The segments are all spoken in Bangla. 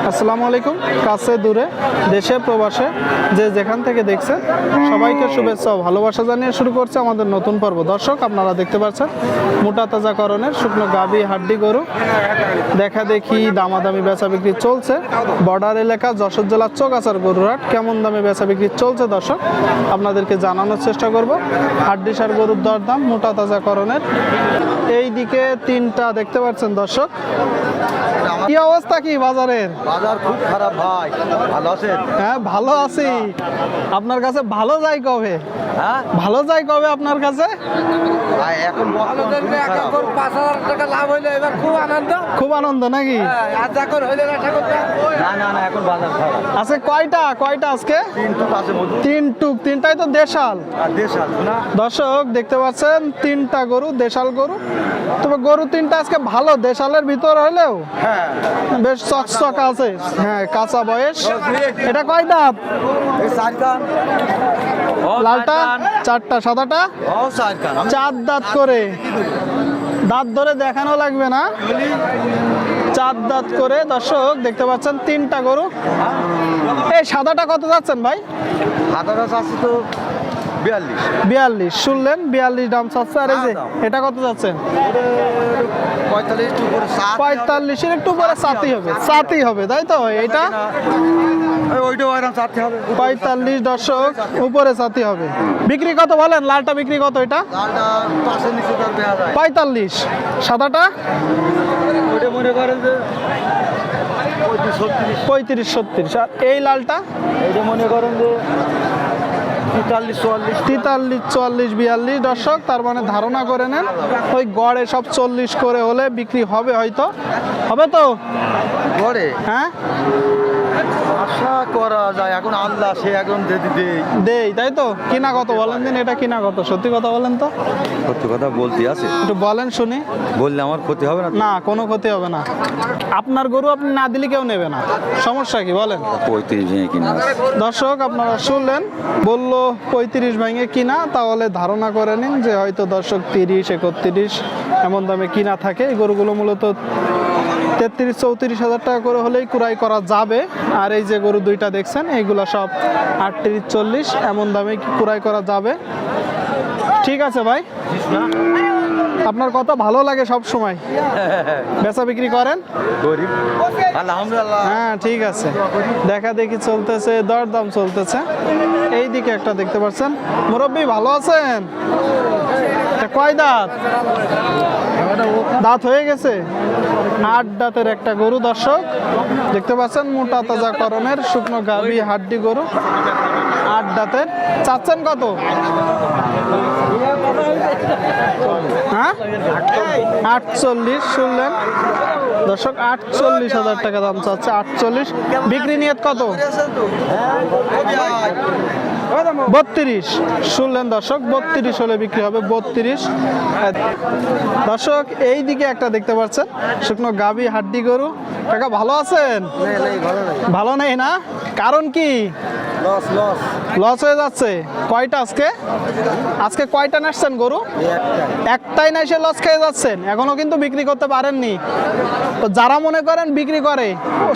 আসসালামু আলাইকুম। কাছে দূরে দেশে প্রবাসে যে যেখান থেকে দেখছেন সবাইকে শুভেচ্ছা ও ভালোবাসা জানিয়ে শুরু করছে আমাদের নতুন পর্ব। দর্শক, আপনারা দেখতে পাচ্ছেন মোটা তাজাকরণের শুকনো গাভী হাড্ডি গরু দেখা দেখি দামাদামি বেচা বিক্রি চলছে। বর্ডার এলাকা যশোর জেলার চৌগাছার গরুর হাট কেমন দামে বেচা বিক্রি চলছে দর্শক আপনাদেরকে জানানোর চেষ্টা করব। হাড্ডিসার গরুর দরদাম মোটা তাজাকরণের এই দিকে তিনটা দেখতে পাচ্ছেন দর্শক। কি অবস্থা কি বাজারের? বাজার খুব খারাপ ভাই, ভালো আছেন? হ্যাঁ ভালো আছি। আপনার কাছে ভালো যায় কবে? হ্যাঁ ভালো যায় কবে আপনার কাছে? ভাই, এখন বর্তমান খুব খারাপ। 5,000 টাকা লাভ হইলে এবার খুব আনন্দ। খুব আনন্দ নাকি? আর যখন হইলে না ঠাকুর না এখন বাজার খারাপ। আজকে কয়টা আজকে? কিন্তু আছে মধু তিনটাই তো দেশাল। আর দেশাল না। দর্শক দেখতে পাচ্ছেন তিনটা গরু দেশাল গরু, তবে গরু তিনটা আজকে ভালো দেশালের ভিতর হলেও হ্যাঁ বেশ চকচক আছে। হ্যাঁ কাঁচা বয়স। এটা কয় দাঁত? এই সারকান লালটা চারটা, সাদাটা ও সারকান চার দাঁত করে। দাঁত ধরে দেখানো লাগবে না, চার দাঁত করে। দর্শক দেখতে পাচ্ছেন তিনটা গরু। এই সাদাটা কত যাচ্ছেন ভাই? হাজার আছে তো 42 42 শুনলেন, 42 দাম চাচ্ছে। আর এই যে এটা কত যাচ্ছেন? 45 টু করে 7 45 এর একটু পরে সাতই হবে তাই তো? এটা ওইটাও আরাম চারতে হবে। 45 দর্শক উপরে সাথী হবে। বিক্রি কত বলেন? লালটা বিক্রি কত? এটা লালটা পাশের নিচে তার দেয়া যায়। 45। সাদাটা ওইটা মনে করেন যে 35 36। 35 আর এই লালটা এইটা মনে করেন যে 43 44। 43 44 দর্শক। তার মানে ধারণা করে নেন ওই গড়ে সব 40 করে হলে বিক্রি হবে, হয়তো হবে তো। ঘরে হ্যাঁ আশা করা যায়, এখন আল্লাহ সে এখন যদি দেই তাই তো। কিনা কত বলেন দিন? এটা কিনা কত? সত্যি কথা বলেন তো, সত্যি কথা বলতে আছে, একটু বলেন শুনি। বললে আমার ক্ষতি হবে না। না কোনো ক্ষতি হবে না। আপনার গরু আপনি না দিলে কেউ নেবে না, সমস্যা কি বলেন? 35 ভেঙে কিনা। দর্শক আপনারা শুনলেন, বললো 35 ভেঙে কিনা। তাহলে ধারণা করে নিন যে হয়তো দর্শক 30 31 এমন দামে কিনা থাকে। এই গরুগুলো মূলত 33 34 হাজার টাকা করে হলেই ক্রয় করা যাবে। আর এই যে গরু দুইটা দেখছেন এইগুলা সব 38 40 এমন দামে ক্রয় করা যাবে। ঠিক আছে ভাই, আপনার কথা ভালো লাগে সব সময়। বেচা বিক্রি করেন? গরিব আলহামদুলিল্লাহ। হ্যাঁ ঠিক আছে, দেখা দেখি চলতেছে, দরদাম চলতেছে। এই দিকে একটা দেখতে পাচ্ছেন। মুরব্বি ভালো আছেন? এটা কয় দাঁত? দাঁত হয়ে গেছে। 8 দাঁতের একটা গরু দর্শক দেখতে পাচ্ছেন, মোটা তাজাকরণের শুকনো গাভী হাড্ডি গরু 8 দাঁতের। চাচ্ছেন কত? হ্যাঁ 48 শুনলেন দর্শক, 48 হাজার টাকা দাম চাচ্ছে। 48। বিক্রি নিয়ত কত? 32 শুনলেন দর্শক, 32 হলে বিক্রি হবে। 32 দর্শক। এই দিকে একটা দেখতে পাচ্ছেন শুকনো গাভী হাড্ডি গরু। কাকা ভালো আছেন? ভালো নেই না? কারণ কি? লস হয়ে যাচ্ছে। কয়টা আজকে কয়টা নাচছেন গরু? একটাই না, এসে লস খেয়ে যাচ্ছেন। এখনো কিন্তু বিক্রি করতে পারেননি। তো যারা মনে করেন বিক্রি করে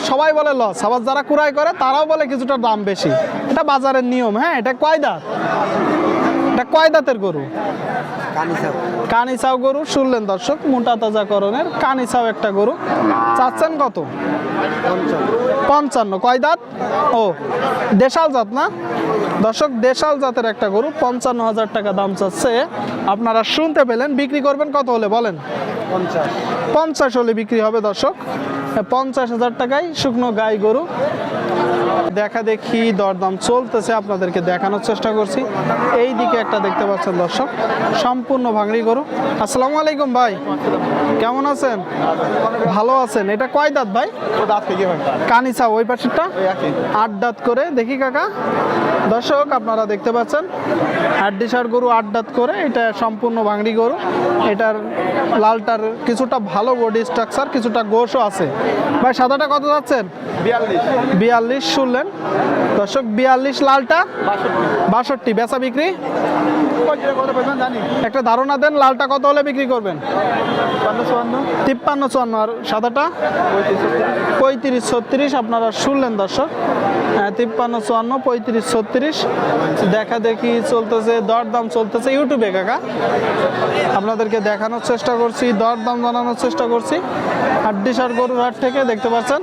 সবাই বলে লস, আবার যারা কুড়াই করে তারাও বলে কিছুটা দাম বেশি। এটা বাজারের নিয়ম। হ্যাঁ এটা কয় দাঁত? এটা কয় দাঁতের গরু? কানিসাও গরু শুনলেন দর্শক, মোটা তাজাকরণের কানিসাও একটা গরু। চাচ্ছেন কত? 55। কয় দাঁত? ও দেশাল জাত না দর্শক, দেশাল জাতের একটা গরু। 55 হাজার টাকা দাম চাচ্ছে। আপনারা শুনতে পেলেন। বিক্রি করবেন কত হলে বলেন? 50 হলে বিক্রি হবে দর্শক। 50 হাজার টাকায় শুকনো গাই গরু দেখা দেখি দরদাম চলতেছে, আপনাদেরকে দেখানোর চেষ্টা করছি। এই দিকে একটা দেখতে পাচ্ছেন দর্শক, সম্পূর্ণ ভাঙড়ি গরু। আসসালামু আলাইকুম ভাই, কেমন আছেন? ভালো আছেন। এটা কয় দাঁত ভাই? কানিসা ওই পাশেরটা 8 দাঁত করে। দেখি কাকা দর্শক আপনারা দেখতে পাচ্ছেন হাড্ডিসার গরু 8 দাঁত করে, এটা সম্পূর্ণ ভাঙড়ি গরু। এটার লালটার কিছুটা ভালো বডি স্ট্রাকচার, কিছুটা গোশও আছে। ভাই সাদাটা কত যাচ্ছেন? 42 শুনলেন দর্শক, 42 লালটা 62, বেচা বিক্রি একটা ধারণা দেন, লালটা কত হলে বিক্রি করবেন? 53-54। আর সাদাটা 35-36। আপনারা শুনলেন দর্শক, 53-54, 35-36 দেখা দেখি চলতেছে, দরদাম চলতেছে ইউটিউবে কাকা। আপনাদেরকে দেখানোর চেষ্টা করছি, দরদাম জানানোর চেষ্টা করছি হাড্ডিসার গরুর হাট থেকে, দেখতে পাচ্ছেন।